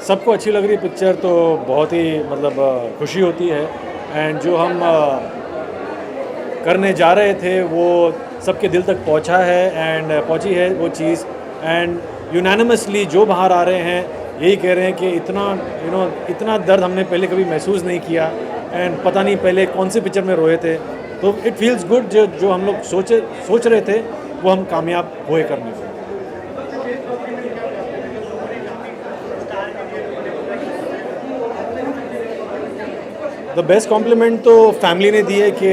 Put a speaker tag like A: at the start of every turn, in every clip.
A: सबको अच्छी लग रही पिक्चर तो बहुत ही मतलब खुशी होती है। एंड जो हम करने जा रहे थे वो सबके दिल तक पहुंचा है एंड पहुंची है वो चीज़। एंड यूनानिमसली जो बाहर आ रहे हैं यही कह रहे हैं कि इतना इतना दर्द हमने पहले कभी महसूस नहीं किया। एंड पता नहीं पहले कौन सी पिक्चर में रोए थे। तो इट फील्स गुड जो हम लोग सोच रहे थे वो हम कामयाब हुए करने में। द बेस्ट कॉम्प्लीमेंट तो फैमिली ने दी है कि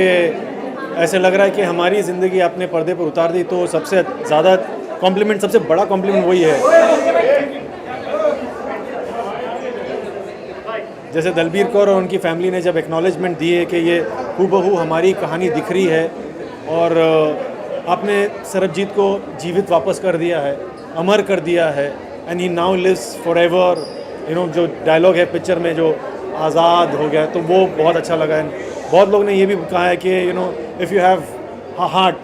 A: ऐसे लग रहा है कि हमारी ज़िंदगी आपने पर्दे पर उतार दी। तो सबसे ज़्यादा कॉम्प्लीमेंट, सबसे बड़ा कॉम्प्लीमेंट वही है। जैसे दलबीर कौर और उनकी फैमिली ने जब एक्नॉलेजमेंट दी है कि ये हूबहू हमारी कहानी दिख रही है और आपने सरबजीत को जीवित वापस कर दिया है, अमर कर दिया है। And he now lives forever. जो डायलॉग है पिक्चर में जो आज़ाद हो गया, तो वो बहुत अच्छा लगा है। बहुत लोग ने ये भी कहा है कि if you have a heart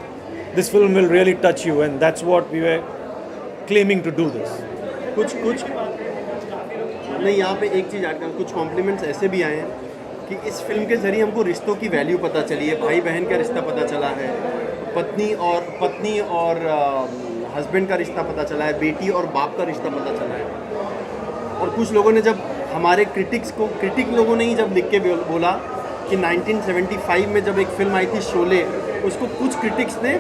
A: this film will really touch you and that's what we were claiming to do this.
B: कुछ नहीं, यहाँ पे एक चीज़ ऐड करूँ, कुछ कॉम्प्लीमेंट्स ऐसे भी आए हैं कि इस फिल्म के ज़रिए हमको रिश्तों की वैल्यू पता चली है, भाई बहन का रिश्ता पता चला है, पत्नी और हस्बैंड का रिश्ता पता चला है, बेटी और बाप का रिश्ता पता चला है। और कुछ लोगों ने जब हमारे क्रिटिक लोगों ने ही जब लिख के बोला कि 1975 में जब एक फिल्म आई थी शोले, उसको कुछ क्रिटिक्स ने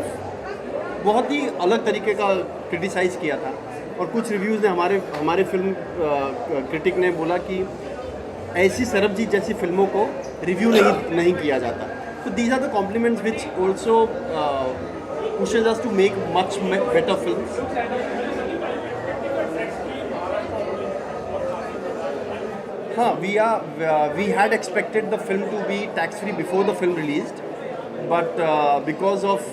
B: बहुत ही अलग तरीके का क्रिटिसाइज़ किया था। और कुछ रिव्यूज़ ने हमारे फिल्म क्रिटिक ने बोला कि ऐसी सरबजीत जैसी फिल्मों को रिव्यू नहीं किया जाता। तो these are the compliments which also pushes us to make much better films. We had expected the film to be tax-free before the film released, but because of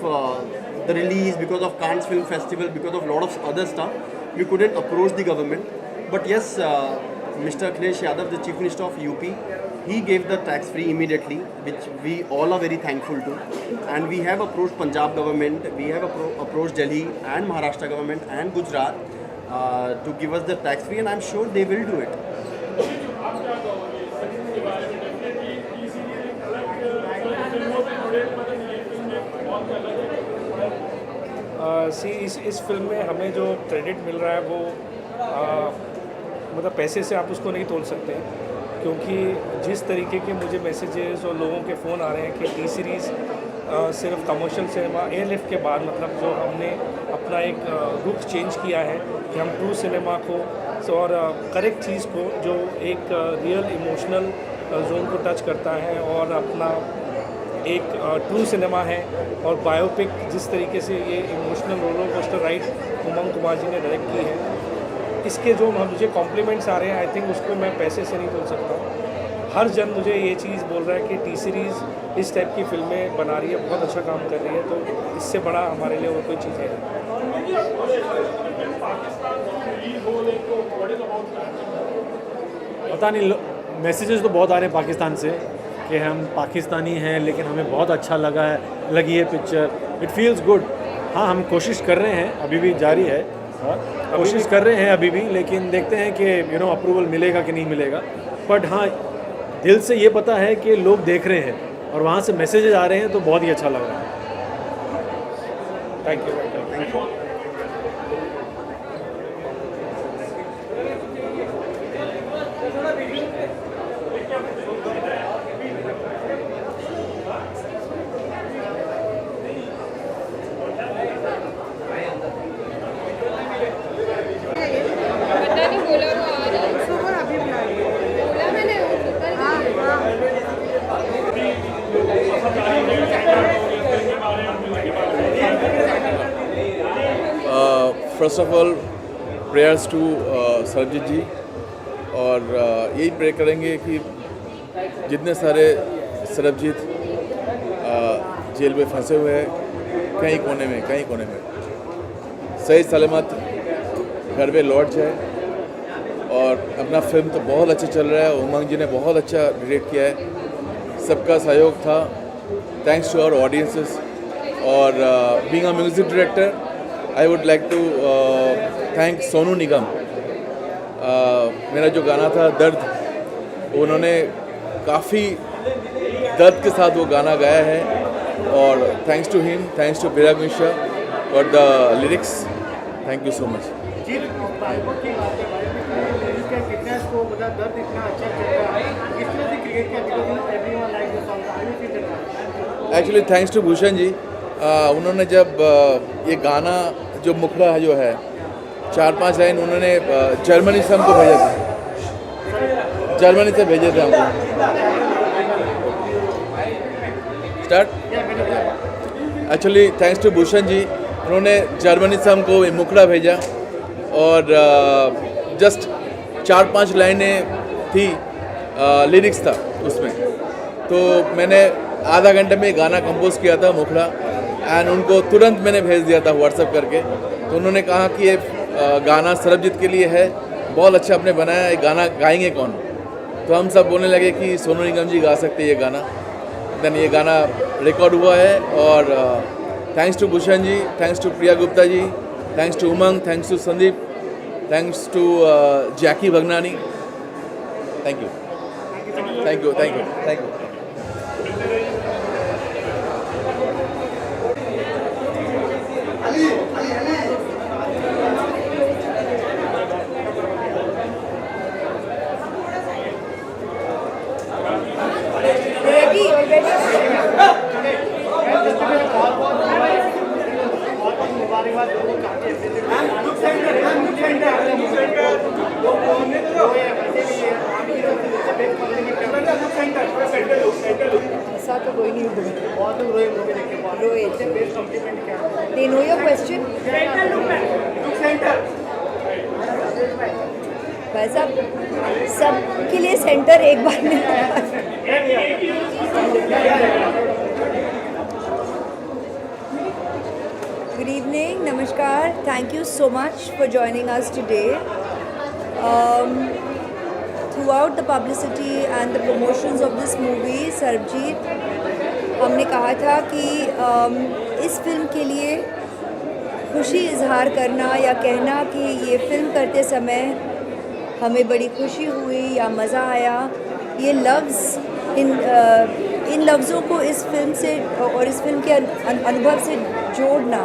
B: the release, because of Cannes Film Festival, because of lot of other stuff, we couldn't approach the government. But yes, Mr. Akhilesh Yadav, the Chief Minister of UP, he gave the tax-free immediately, which we all are very thankful to. And we have approached Punjab government, we have approached Delhi and Maharashtra government and Gujarat to give us the tax-free, and I'm sure they will do it.
C: इस film में हमें जो credit मिल रहा है वो मतलब पैसे से आप उसको नहीं तोल सकते, क्योंकि जिस तरीके के मुझे मैसेजेस और लोगों के फ़ोन आ रहे हैं कि टी सीरीज़ सिर्फ कमर्शियल सिनेमा एयरलिफ्ट के बाद मतलब जो हमने अपना एक रुख चेंज किया है कि हम ट्रू सिनेमा को और करेक्ट चीज़ को जो एक रियल इमोशनल जोन को टच करता है और अपना एक ट्रू सिनेमा है और बायोपिक जिस तरीके से ये इमोशनल रोलर कोस्टर राइड उमंग कुमार जी ने डायरेक्ट की है, इसके जो मुझे कॉम्प्लीमेंट्स आ रहे हैं, आई थिंक उसको मैं पैसे से नहीं बोल सकता हूँ। हर जन मुझे ये चीज़ बोल रहा है कि टी सीरीज़ इस टाइप की फिल्में बना रही है, बहुत अच्छा काम कर रही है, तो इससे बड़ा हमारे लिए और कोई चीज़ है।
A: पता नहीं, मैसेजेस तो बहुत आ रहे हैं पाकिस्तान से कि हम पाकिस्तानी हैं, लेकिन हमें बहुत अच्छा लगी है पिक्चर। It feels good. हाँ, हम कोशिश कर रहे हैं, अभी भी जारी है, कोशिश कर रहे हैं अभी भी, लेकिन देखते हैं कि अप्रूवल मिलेगा कि नहीं मिलेगा। बट हाँ, दिल से ये पता है कि लोग देख रहे हैं और वहाँ से मैसेजेस आ रहे हैं, तो बहुत ही अच्छा लग रहा है।
C: Thank you.
D: First of all prayers to Sarabjit ji, और यही प्रे करेंगे कि जितने सारे सरबजीत जेल में फंसे हुए हैं कहीं कोने में सही सलामत घर में लौट जाए। और अपना फिल्म तो बहुत अच्छा चल रहा है, उमंग जी ने बहुत अच्छा डायरेक्ट किया है, सबका सहयोग था। Thanks to our audiences. और being a music director, I would like to thank Sonu Nigam मेरा जो गाना था दर्द, उन्होंने काफ़ी दर्द के साथ वो गाना गाया है और thanks to him, thanks to Virag Mishra for the lyrics, thank you so much. Actually thanks to Bhushan ji, उन्होंने जब ये गाना जो मुखड़ा जो है 4-5 लाइन उन्होंने जर्मनी से हमको भेजा था, जर्मनी से भेजे थे हमको। Start. Actually thanks to Bhushan ji, उन्होंने जर्मनी से हमको मुखड़ा भेजा और जस्ट 4-5 लाइनें थी, लिरिक्स था उसमें, तो मैंने आधा घंटे में गाना कंपोज किया था मुखड़ा एंड उनको तुरंत मैंने भेज दिया था व्हाट्सएप करके। तो उन्होंने कहा कि ये गाना सरबजीत के लिए है, बहुत अच्छा आपने बनाया, ये गाना गाएंगे कौन? तो हम सब बोलने लगे कि सोनू निगम जी गा सकते हैं ये गाना। देन ये गाना रिकॉर्ड हुआ है और thanks to Bhushan ji, thanks to Priya Gupta ji, thanks to Umang, thanks to Sandeep, thanks to Jackie Bhagnani, thank you, thank you, thank you, thank you.
E: ऐसा तो कोई नहीं हुआ। Rohit, they know your question? भाई साहब, सबके लिए सेंटर एक बार में। Good evening, namaskar. Thank you so much for joining us today. Throughout the publicity and the promotions of this movie, Sarabjit, हमने कहा था कि इस फिल्म के लिए खुशी इजहार करना या कहना कि ये फिल्म करते समय हमें बड़ी खुशी हुई या मज़ा आया, ये लफ्ज़ इन लफ्ज़ों को इस फिल्म से और इस फिल्म के अनुभव से जोड़ना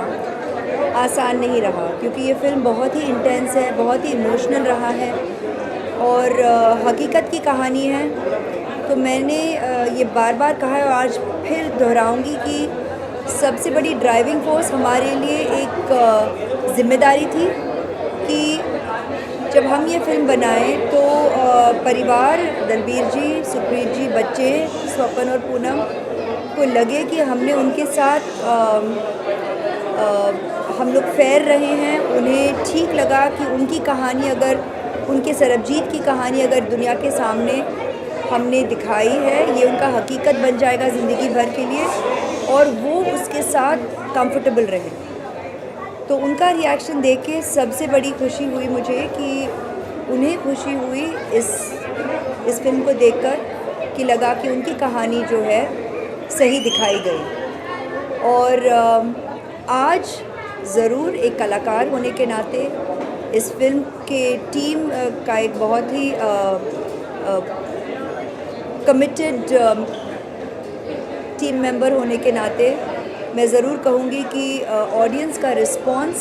E: आसान नहीं रहा, क्योंकि ये फिल्म बहुत ही इंटेंस है, बहुत ही इमोशनल रहा है और हकीकत की कहानी है। तो मैंने ये बार बार कहा है और आज फिर दोहराऊंगी कि सबसे बड़ी ड्राइविंग फोर्स हमारे लिए एक ज़िम्मेदारी थी कि जब हम ये फ़िल्म बनाएं तो परिवार, दलबीर जी, सुप्रीत जी, बच्चे स्वपन और पूनम को लगे कि हमने उनके साथ हम लोग फेयर रहे हैं, उन्हें ठीक लगा कि उनकी कहानी अगर उनके सरबजीत की कहानी अगर दुनिया के सामने हमने दिखाई है, ये उनका हकीकत बन जाएगा ज़िंदगी भर के लिए और वो उसके साथ कंफर्टेबल रहे। तो उनका रिएक्शन देख के सबसे बड़ी खुशी हुई मुझे कि उन्हें खुशी हुई इस फिल्म को देखकर कि लगा कि उनकी कहानी जो है सही दिखाई गई। और आज ज़रूर एक कलाकार होने के नाते इस फिल्म के टीम का एक बहुत ही कमिटेड टीम मेंबर होने के नाते मैं ज़रूर कहूँगी कि ऑडियंस का रिस्पांस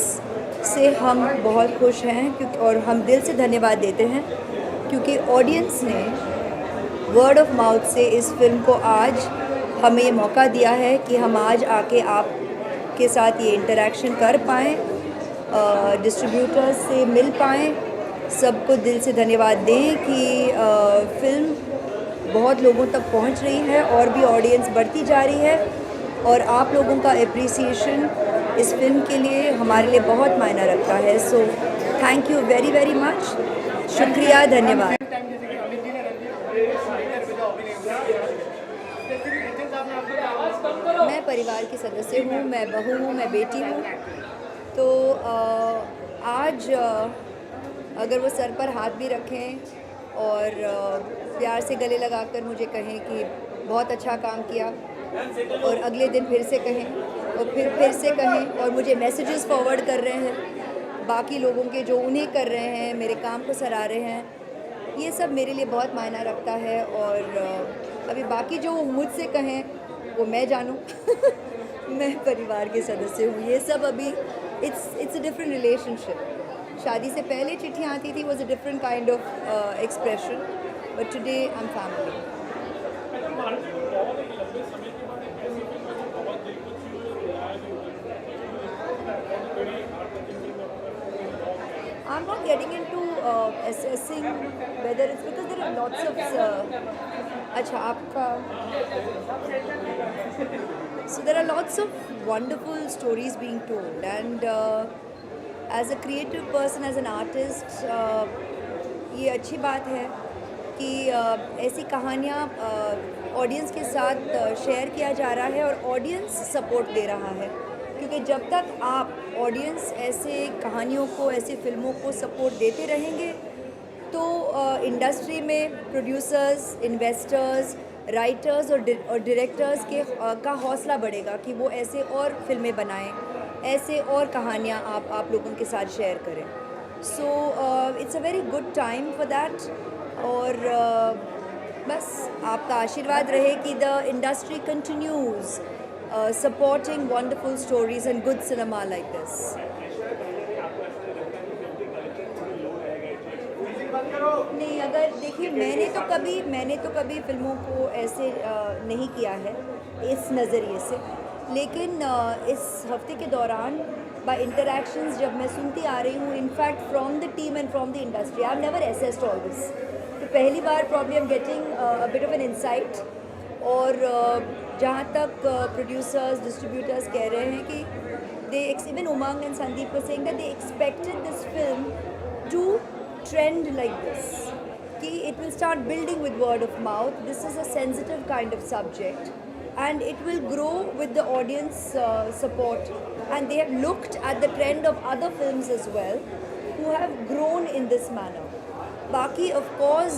E: से हम बहुत खुश हैं, क्योंकि और हम दिल से धन्यवाद देते हैं क्योंकि ऑडियंस ने वर्ड ऑफ माउथ से इस फिल्म को आज हमें ये मौका दिया है कि हम आज आके आपके साथ ये इंटरेक्शन कर पाएँ, डिस्ट्रीब्यूटर्स से मिल पाएँ, सबको दिल से धन्यवाद दें कि फ़िल्म बहुत लोगों तक पहुंच रही है और भी ऑडियंस बढ़ती जा रही है और आप लोगों का एप्रिसिएशन इस फिल्म के लिए हमारे लिए बहुत मायना रखता है। So thank you very very much, शुक्रिया, धन्यवाद। मैं परिवार की सदस्य हूँ, मैं बहू हूँ, मैं बेटी हूँ। तो आज अगर वो सर पर हाथ भी रखें और प्यार से गले लगाकर मुझे कहें कि बहुत अच्छा काम किया और अगले दिन फिर से कहें और फिर से कहें और मुझे मैसेजेस फॉरवर्ड कर रहे हैं बाकी लोगों के जो उन्हें कर रहे हैं, मेरे काम को सराह रहे हैं, ये सब मेरे लिए बहुत मायना रखता है। और अभी बाकी जो मुझसे कहें वो मैं जानूं मैं परिवार के सदस्य हूँ, ये सब अभी इट्स अ डिफरेंट रिलेशनशिप। शादी से पहले चिट्ठियाँ आती थी, was a different kind of expression, but today I am family. I'm not getting into assessing whether it's because there are lots of अच्छा आपका so there are lots of wonderful stories being told, and as a creative person, as an artist, ये अच्छी बात है कि ऐसी कहानियाँ audience के साथ शेयर किया जा रहा है और ऑडियंस सपोर्ट दे रहा है, क्योंकि जब तक आप ऑडियंस ऐसे कहानियों को, ऐसी फिल्मों को सपोर्ट देते रहेंगे तो इंडस्ट्री में प्रोड्यूसर्स, इन्वेस्टर्स, राइटर्स और डायरेक्टर्स के का हौसला बढ़ेगा कि वो ऐसे और फिल्में बनाएं, ऐसे और कहानियाँ आप लोगों के साथ शेयर करें। So it's a very good time for that. और बस आपका आशीर्वाद रहे कि the industry continues supporting wonderful stories and good cinema like this. नहीं, अगर देखिए मैंने तो कभी फिल्मों को ऐसे नहीं किया है इस नज़रिए से, लेकिन इस हफ्ते के दौरान बाय इंटरेक्शंस जब मैं सुनती आ रही हूँ, in fact from the team and from the industry, I have never assessed all this, तो पहली बार probably I am getting a bit of an insight. और जहाँ तक प्रोड्यूसर्स, डिस्ट्रीब्यूटर्स कह रहे हैं कि they even Umang and Sandeep were saying that they expected this film to trend like this, कि it will start building with word of mouth. This is a sensitive kind of subject and it will grow with the audience support, and they have looked at the trend of other films as well who have grown in this manner. Baki, of course,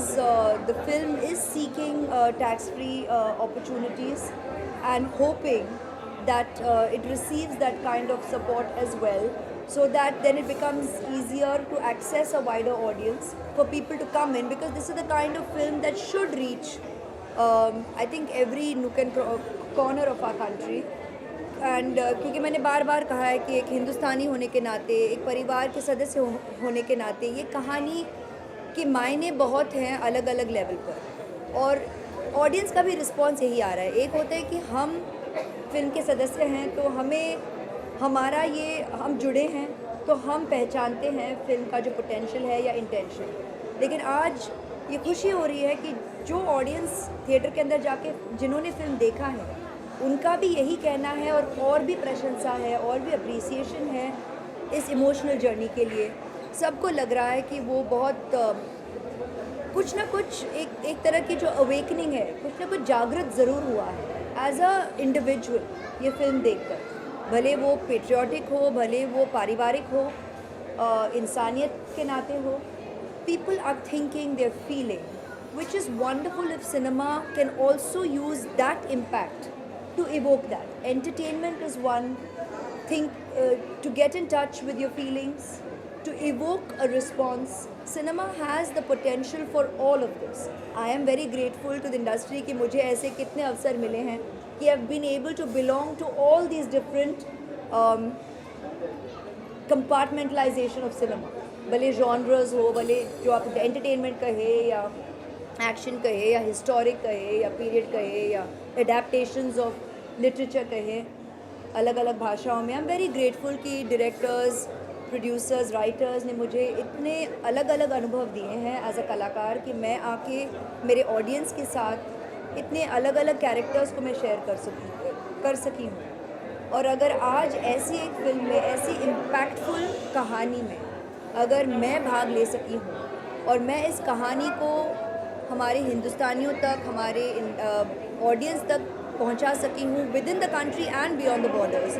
E: the film is seeking tax-free opportunities and hoping that it receives that kind of support as well, so that then it becomes easier to access a wider audience for people to come in, because this is the kind of film that should reach I think every nook and corner of our country. And क्योंकि मैंने बार बार कहा है कि एक हिंदुस्तानी होने के नाते, एक परिवार के सदस्य होने के नाते, ये कहानी के मायने बहुत हैं अलग अलग लेवल पर, और ऑडियंस का भी रिस्पॉन्स यही आ रहा है। एक होता है कि हम फिल्म के सदस्य हैं तो हम जुड़े हैं तो हम पहचानते हैं फिल्म का जो पोटेंशियल है या इंटेंशन, लेकिन आज ये खुशी हो रही है कि जो ऑडियंस थिएटर के अंदर जाके जिन्होंने फिल्म देखा है उनका भी यही कहना है, और भी प्रशंसा है और भी अप्रिसिएशन है इस इमोशनल जर्नी के लिए। सबको लग रहा है कि वो बहुत कुछ ना कुछ एक तरह की जो अवेकनिंग है, कुछ ना कुछ जागृत ज़रूर हुआ है एज अ इंडिविजुअल ये फिल्म देखकर, भले वो पेट्रियाटिक हो, भले वो पारिवारिक हो, इंसानियत के नाते हो। People are thinking, they're feeling, which is wonderful if cinema can also use that impact to evoke that. Entertainment is one thing, to get in touch with your feelings, to evoke a response. Cinema has the potential for all of this. I am very grateful to the industry कि मुझे ऐसे कितने अवसर मिले हैं कि I've been able to belong to all these different compartmentalization of cinema. भले genres हो, भले जो आप एंटरटेनमेंट कहे या एक्शन कहे या हिस्टोरिक कहे या पीरियड कहे या एडेप्टेशंस ऑफ लिटरेचर कहे अलग अलग भाषाओं में। आई एम वेरी ग्रेटफुल कि डायरेक्टर्स, प्रोड्यूसर्स, राइटर्स ने मुझे इतने अलग अलग अनुभव दिए हैं एज अ कलाकार कि मैं आके मेरे ऑडियंस के साथ इतने अलग अलग कैरेक्टर्स को मैं शेयर कर सकी हूँ। और अगर आज ऐसी एक फिल्म में, ऐसी इम्पैक्टफुल कहानी में अगर मैं भाग ले सकी हूँ और मैं इस कहानी को हमारे हिंदुस्तानियों तक, हमारे ऑडियंस तक पहुँचा सकी हूँ with in the country and beyond the borders,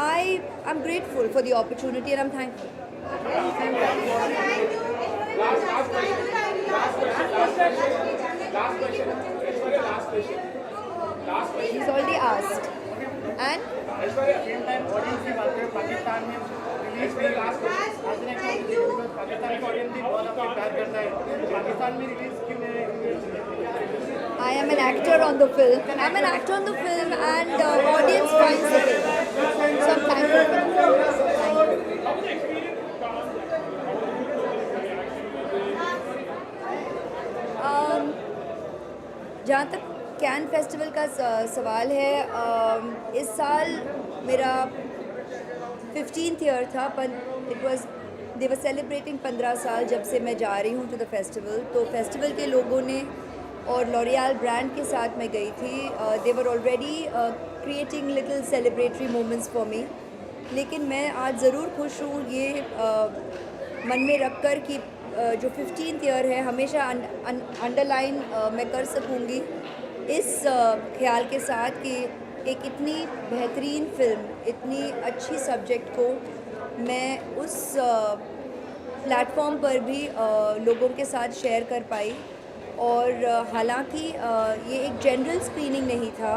E: I am grateful for the opportunity and I am thankful. He's already asked. And?
F: Release भी पाकिस्तानी ऑडियंस भी बहुत आपको प्यार करता है, पाकिस्तान में रिलीज क्यों नहीं?
E: I am an actor on the film. I'm an actor on the film, and audience finds the film. So I'm thankful for that. Thank you. जहाँ तक कैन फेस्टिवल का सवाल है, इस साल मेरा 15th ईयर था, पर it was they were celebrating 15 साल जब से मैं जा रही हूँ टू द फेस्टिवल। तो फेस्टिवल के लोगों ने और लॉरियल ब्रांड के साथ मैं गई थी, they were already creating little celebratory moments for me. लेकिन मैं आज ज़रूर खुश हूँ ये मन में रख कर कि जो 15th ईयर है हमेशा अंडरलाइन मैं कर सकूँगी इस ख्याल के साथ कि एक इतनी बेहतरीन फिल्म, इतनी अच्छी सब्जेक्ट को मैं उस प्लेटफॉर्म पर भी लोगों के साथ शेयर कर पाई। और हालांकि ये एक जनरल स्क्रीनिंग नहीं था,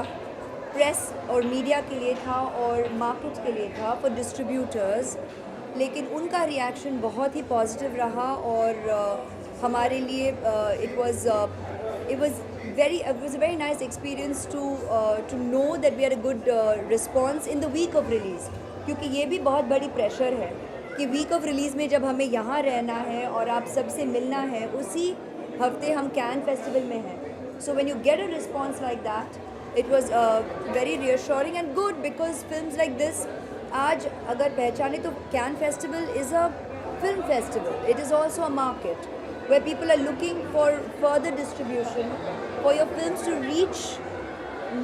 E: प्रेस और मीडिया के लिए था और मार्केट के लिए था फॉर डिस्ट्रीब्यूटर्स, लेकिन उनका रिएक्शन बहुत ही पॉजिटिव रहा और हमारे लिए it was a very nice experience to know that we had a good response in the week of release, क्योंकि ये भी बहुत बड़ी प्रेशर है कि वीक ऑफ रिलीज़ में जब हमें यहाँ रहना है और आप सबसे मिलना है, उसी हफ्ते हम कैन फेस्टिवल में हैं। So when you get a response like that, it was very reassuring and good, because films like this आज अगर पहचाने तो can festival is a film festival. It is also a market where people are looking for further distribution for your films to reach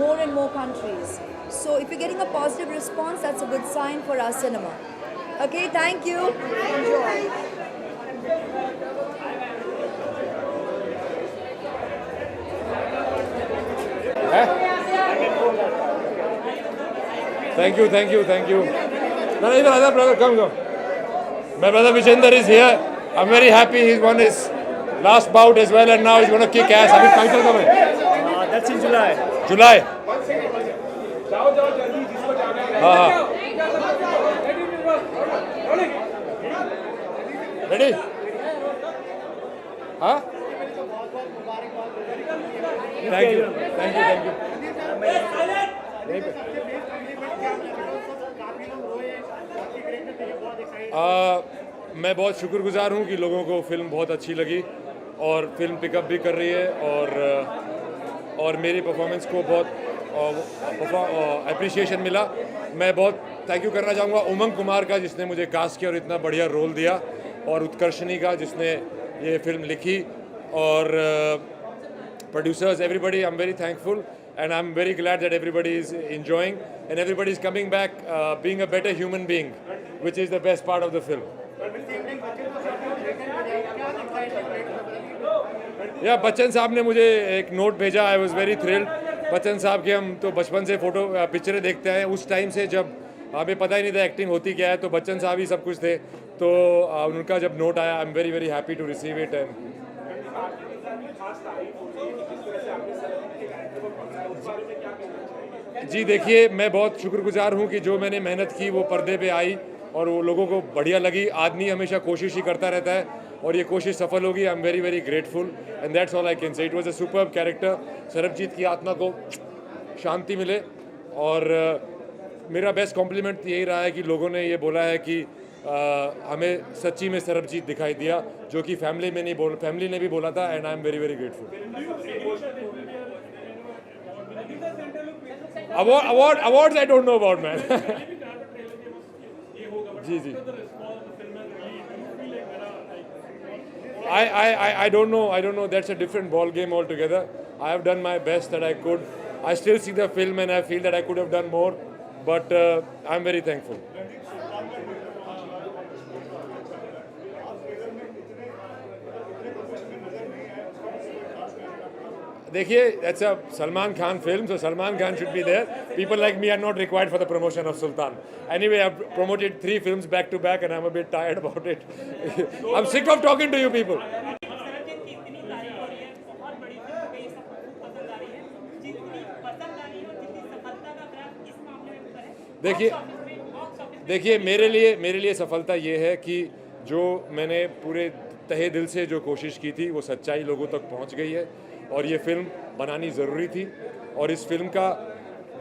E: more and more countries. So if you're getting a positive response, that's a good sign for our cinema. Okay, thank you. Enjoy.
G: Thank you. No, even other brother, come. My brother Vijender is here. I'm very happy he's won his last bout as well, and now he's going to kick ass. Abhi title kab hai?
A: That's in July.
G: July. हाँ. Ready? हाँ? Thank you. मैं बहुत शुक्रगुजार हूँ कि लोगों को film बहुत अच्छी लगी और फिल्म पिकअप भी कर रही है और मेरी परफॉर्मेंस को बहुत अप्रिसिएशन मिला। मैं बहुत थैंक यू करना चाहूँगा उमंग कुमार का, जिसने मुझे कास्ट किया और इतना बढ़िया रोल दिया, और उत्कर्षणी का, जिसने ये फिल्म लिखी, और producers, everybody. I am very thankful and I'm very glad that everybody is enjoying and everybody is coming back being a better human being, which is the best part of the film. या बच्चन साहब ने मुझे एक note भेजा, I was very thrilled. Bachchan साहब के हम तो बचपन से फोटो पिक्चरें देखते हैं, उस टाइम से जब हमें पता ही नहीं था एक्टिंग होती क्या है, तो बच्चन साहब ही सब कुछ थे। तो उनका जब नोट आया, I am very very happy to receive it. And जी देखिए, मैं बहुत शुक्रगुजार हूँ कि जो मैंने मेहनत की वो पर्दे पे आई और वो लोगों को बढ़िया लगी। आदमी हमेशा कोशिश ही करता रहता है और ये कोशिश सफल होगी। आई am very very grateful and that's all I can say. It was a superb character. Sarabjit की आत्मा को शांति मिले। और मेरा बेस्ट कॉम्प्लीमेंट यही रहा है कि लोगों ने ये बोला है कि हमें सच्ची में सरबजीत दिखाई दिया, जो कि फैमिली ने भी बोला था, and I am very very grateful. Awards I don't know about, man. जी I don't know. That's a different ball game altogether. I have done my best that I could. I still see the film and I feel that I could have done more, but I'm very thankful. देखिए, that's a Salman Khan film, so Salman Khan should be there. People like me are not required for the promotion of Sultan. Anyway, I've promoted 3 films back to back and I'm a bit tired about it. I'm sick of talking to you people. देखिए मेरे लिए सफलता ये है कि जो मैंने पूरे तहे दिल से जो कोशिश की थी वो सच्चाई लोगों तक पहुंच गई है और ये फिल्म बनानी ज़रूरी थी और इस फिल्म का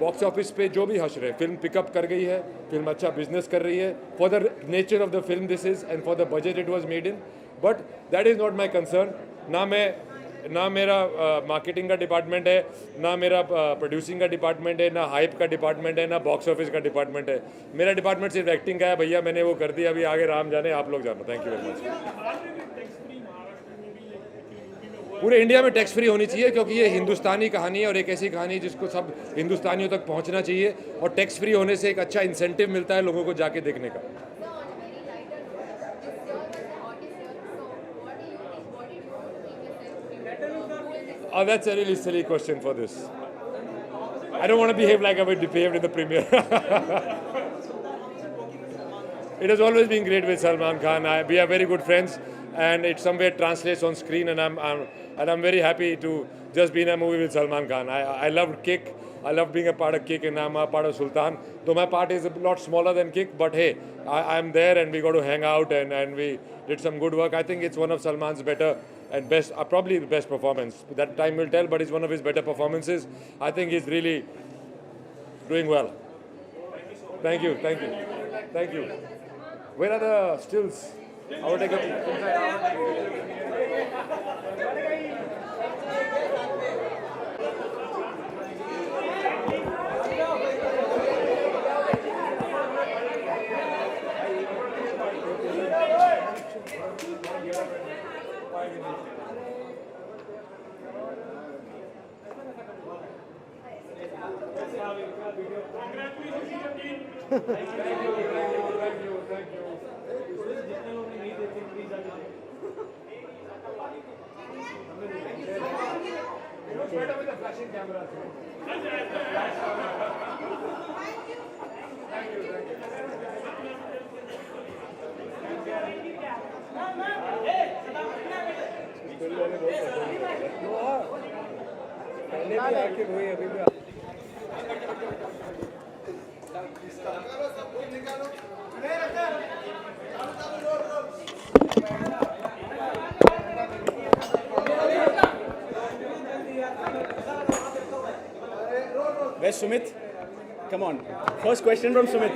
G: बॉक्स ऑफिस पे जो भी हश्र है, फिल्म पिकअप कर गई है, फिल्म अच्छा बिजनेस कर रही है for the nature of the film this is and for the budget it was made in, but that is not my concern. ना मेरा मार्केटिंग का डिपार्टमेंट है, ना मेरा प्रोड्यूसिंग का डिपार्टमेंट है, ना हाइप का डिपार्टमेंट है, ना बॉक्स ऑफिस का डिपार्टमेंट है। मेरा डिपार्टमेंट सिर्फ एक्टिंग का है। भैया मैंने वो कर दिया, अभी आगे राम जाने, आप लोग जानो। Thank you very much. पूरे इंडिया में टैक्स फ्री होनी चाहिए क्योंकि ये हिंदुस्तानी कहानी है और एक ऐसी कहानी है जिसको सब हिंदुस्तानियों तक पहुंचना चाहिए और टैक्स फ्री होने से एक अच्छा इंसेंटिव मिलता है लोगों को जाके देखने का। Oh, that's a really silly question for this. I don't want to behave like I was behaved in the premiere. It has always been great with Salman Khan. We are very good friends, and it somewhere translates on screen. And I'm very happy to just be in a movie with Salman Khan. I loved Kick. I love being a part of Kick, and I'm a part of Sultan. Though my part is a lot smaller than Kick, but hey, I'm there, and we got to hang out, and we did some good work. I think it's one of Salman's better and best, probably the best performance. That time will tell, but it's one of his better performances. I think he's really doing well. Thank you, thank you, thank you. Where are the stills? I will take a
H: Where's Sumit? Come on. First question from Sumit.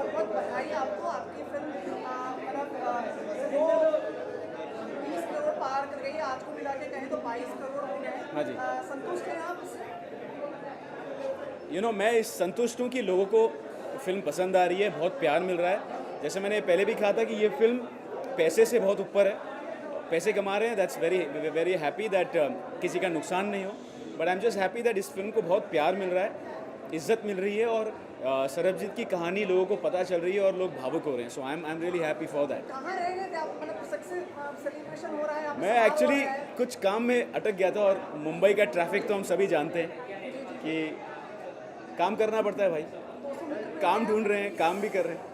I: बहुत बधाई आपको, आपकी film 20 crore पार कर गई, आज को मिला के कहें तो 22 करोड़ हो गए।
H: हाँ जी।
I: संतुष्ट हैं आप?
H: मैं इस संतुष्ट हूँ कि लोगों को फिल्म पसंद आ रही है, बहुत प्यार मिल रहा है। जैसे मैंने पहले भी कहा था कि ये फिल्म पैसे से बहुत ऊपर है, पैसे कमा रहे हैं। दैट्स वेरी हैप्पी दैट किसी का नुकसान नहीं हो, but I am just happy that इस फिल्म को बहुत प्यार मिल रहा है, इज्जत मिल रही है और सरबजीत की कहानी लोगों को पता चल रही है और लोग भावुक हो रहे हैं। So I am really happy for that.
I: कहाँ रह गए थे आप? मतलब सक्सेस सेलिब्रेशन हो रहा है,
H: मैं एक्चुअली कुछ काम में अटक गया था और मुंबई का ट्रैफिक तो हम सभी जानते हैं कि काम करना पड़ता है भाई। काम ढूंढ रहे हैं, काम भी कर रहे हैं।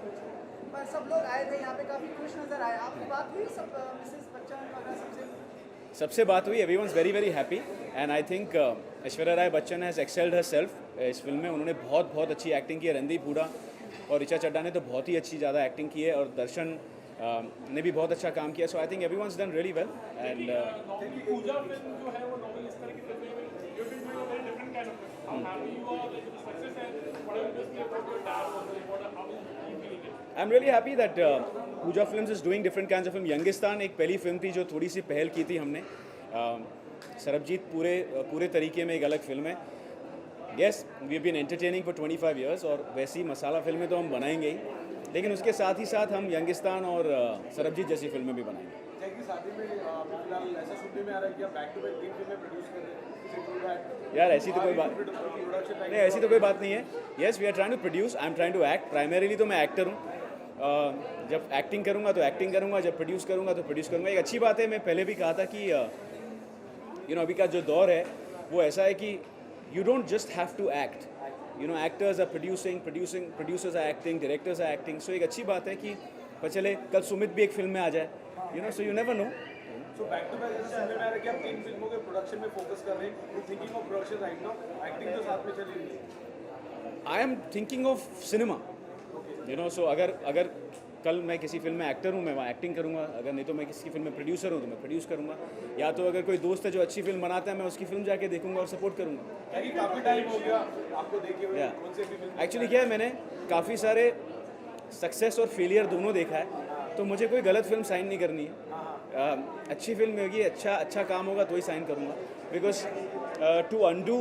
I: सब लोग आए थे यहाँ पे, काफी खुश नजर आए। आपकी बात हुई सब मिसेस बच्चन वगैरह
H: सबसे बात हुई। Everyone's very very happy and I think Aishwarya Rai Bachchan has excelled herself इस फिल्म में। उन्होंने बहुत अच्छी एक्टिंग की है। रणदीप हुडा और ऋचा चड्ढा ने तो बहुत ही अच्छी ज़्यादा एक्टिंग की है और दर्शन ने भी बहुत अच्छा काम किया। So I think everyone's done really well and I am really happy that Pooja films is doing different kinds of film. Youngistan एक पहली फिल्म थी जो थोड़ी सी पहल की थी हमने। सरबजीत पूरे तरीके में एक अलग फिल्म है। Yes we have been entertaining for 25 years और वैसी मसाला फिल्में तो हम बनाएंगे ही, लेकिन उसके साथ ही साथ हम यंगिस्तान और सरबजीत जैसी फिल्में भी बनाएंगे। यार ऐसी तो कोई बात नहीं है। Yes we are trying to produce, I am trying to act. Primarily तो मैं एक्टर हूँ। जब एक्टिंग करूँगा तो एक्टिंग करूँगा, जब प्रोड्यूस करूँगा तो प्रोड्यूस करूँगा। एक अच्छी बात है, मैं पहले भी कहा था कि अभी का जो दौर है वो ऐसा है कि you don't just have to act. Actors are producing, producers are acting, directors are acting. So एक अच्छी बात है कि पर चले कल सुमित भी एक फिल्म में आ जाए, so you never know.
A: So back to back जैसे सुनने में आ रहा है कि आप 3 फिल्मों के प्रोडक्शन में फोकस कर रहे हैं, thinking of production right now, acting तो साथ में चली रही है।
H: I am thinking of cinema, you know, so अगर कल मैं किसी फिल्म में एक्टर हूँ, मैं वहाँ एक्टिंग करूँगा, अगर नहीं तो मैं किसी फिल्म में प्रोड्यूसर हूँ तो मैं प्रोड्यूस करूँगा, या तो अगर कोई दोस्त है जो अच्छी फिल्म बनाता है मैं उसकी फिल्म जाके देखूँगा और सपोर्ट करूँगा।
A: काफ़ी टाइम हो गया आपको देखे हुए, कौन सी ऐसी फिल्म?
H: एक्चुअली क्या है, मैंने काफ़ी सारे सक्सेस और फेलियर दोनों देखा है, तो मुझे कोई गलत फिल्म साइन नहीं करनी है। अच्छी फिल्म होगी, अच्छा काम होगा तो ही साइन करूँगा, because to undo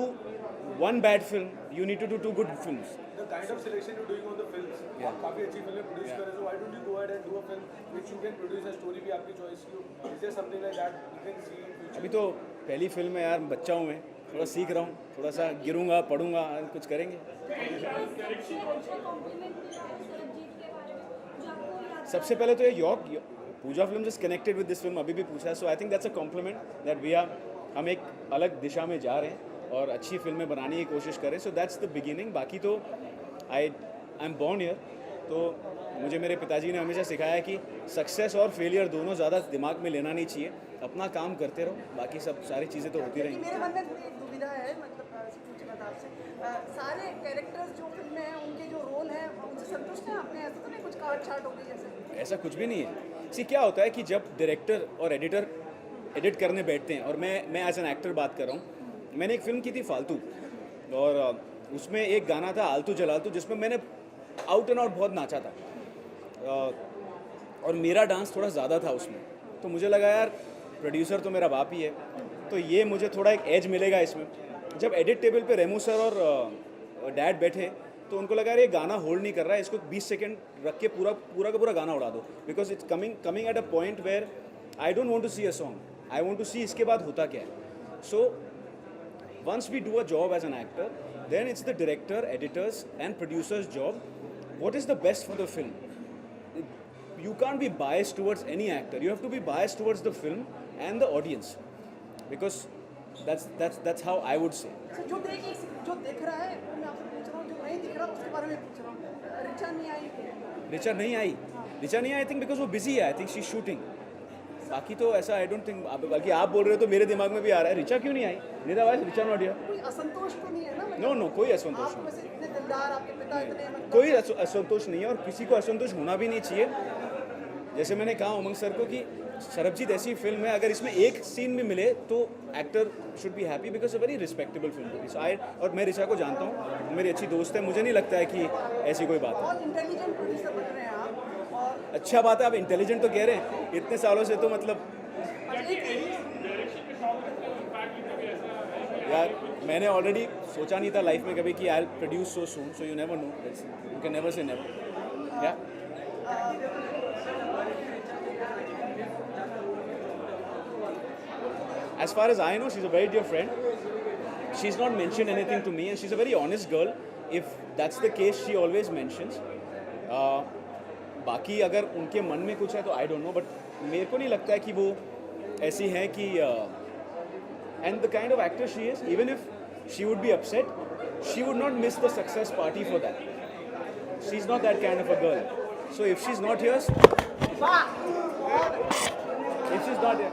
H: one bad film you need to do 2 good films.
A: The kind of selection you're doing on the films, आप काफ़ी अच्छी फिल्में प्रोड्यूस कर रहे हो, so why don't you go ahead and do a film which you can produce, a story भी आपकी choice की हो? Is there something like that you can see in future?
H: अभी तो पहली फिल्म है यार, बच्चा हूँ मैं, थोड़ा सीख रहा हूँ, थोड़ा सा गिरूंगा, पढ़ूंगा, कुछ करेंगे। सबसे पहले तो ये Pooja film just connected with this film, अभी भी पूछा है, so I think that's a compliment that we are, हम एक अलग दिशा में जा रहे हैं और अच्छी फिल्में बनाने की कोशिश करें, सो दैट्स द बिगिनिंग। बाकी तो आई एम बॉर्न हियर, तो मुझे मेरे पिताजी ने हमेशा सिखाया है कि सक्सेस और फेलियर दोनों ज़्यादा दिमाग में लेना नहीं चाहिए, अपना काम करते रहो, बाकी सब सारी चीज़ें तो होती रहेंगी।
I: मेरे मन में थोड़ी एक दुविधा है, मतलब पूछना था आपसे, सारे कैरेक्टर्स जो फिल्म में हैं उनके जो रोल हैं उनसे संतुष्ट हैं आपने? ऐसा तो नहीं कुछ काट छाट हो गई जैसे?
H: ऐसा कुछ भी नहीं है। सी क्या होता है कि जब डायरेक्टर और एडिटर एडिट करने बैठते हैं, और मैं एज एन एक्टर बात कर रहा हूँ, मैंने एक फिल्म की थी फालतू, और उसमें एक गाना था आलतू जलालतू, जिसमें मैंने आउट एंड आउट बहुत नाचा था, और मेरा डांस थोड़ा ज़्यादा था उसमें, तो मुझे लगा यार प्रोड्यूसर तो मेरा बाप ही है, तो ये मुझे थोड़ा एक एज मिलेगा इसमें। जब एडिट टेबल पे रेमू सर और डैड बैठे तो उनको लगा ये गाना होल्ड नहीं कर रहा है, इसको 20 सेकंड रख के पूरा का पूरा गाना उड़ा दो, because it's coming at a point where I don't want to see a song, I want to see इसके बाद होता क्या है। So once we do a job as an actor, then it's the director, editors and producers job, what is the best for the film. You can't be biased towards any actor, you have to be biased towards the film and the audience, because that's how I would say.
I: जो देख रहा है वो मैं आपसे पूछ रहा हूँ, जो नहीं दिख रहा उसके बारे में पूछ रहा हूँ। रिचा नहीं आई? रिचा नहीं आई थिंक बिकॉज वो बिजी है, I think she is shooting, बाकी तो ऐसा आई डोंट थिंक, बल्कि आप बोल रहे हो तो मेरे दिमाग में भी आ रहा है रिचा क्यों नहीं आई, अदरवाइज रिचा नॉट हियर। कोई असंतोष तो नहीं है ना?
H: नो कोई असंतोष
I: आप
H: नहीं,
I: वैसे इतने दिलदार, आपके पिता इतने मतलब
H: कोई असंतोष नहीं है, और किसी को असंतोष होना भी नहीं चाहिए। जैसे मैंने कहा उमंग सर को कि सरबजीत ऐसी फिल्म है, अगर इसमें एक सीन भी मिले तो actor should be happy, because a very respectable film. So और मैं रिचा को जानता हूँ, मेरी अच्छी दोस्त है, मुझे नहीं लगता है कि ऐसी कोई बात है।
I: बहुत इंटेलिजेंट प्रोड्यूसर बन रहे हैं आप, और
H: अच्छा बात है, आप इंटेलिजेंट तो कह रहे हैं, इतने सालों से तो मतलब यार मैंने ऑलरेडी सोचा नहीं था लाइफ में कभी कि I will produce so soon, so you never no, you can never say never. या as far as I know, she's a very dear friend. She's not mentioned anything to me, and she's a very honest girl. If that's the case, she always mentions. बाकी अगर उनके मन में कुछ है तो I don't know, but मेरे को नहीं लगता है कि वो ऐसी हैं कि and the kind of actor she is, even if she would be upset, she would not miss the success party for that. She is not that kind of a girl, so if she is not here, if she is not here,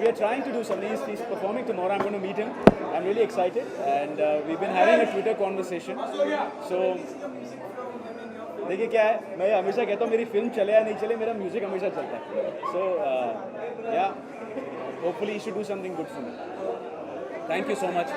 H: we are trying to do something. He's performing tomorrow. I'm going to meet him. I'm really excited, and we've been having a Twitter conversation. So देखिए क्या है, मैं हमेशा कहता हूँ मेरी film चले या नहीं चले, मेरा म्यूजिक हमेशा चलता है। So yeah, hopefully he should do something good for me. Thank you so much.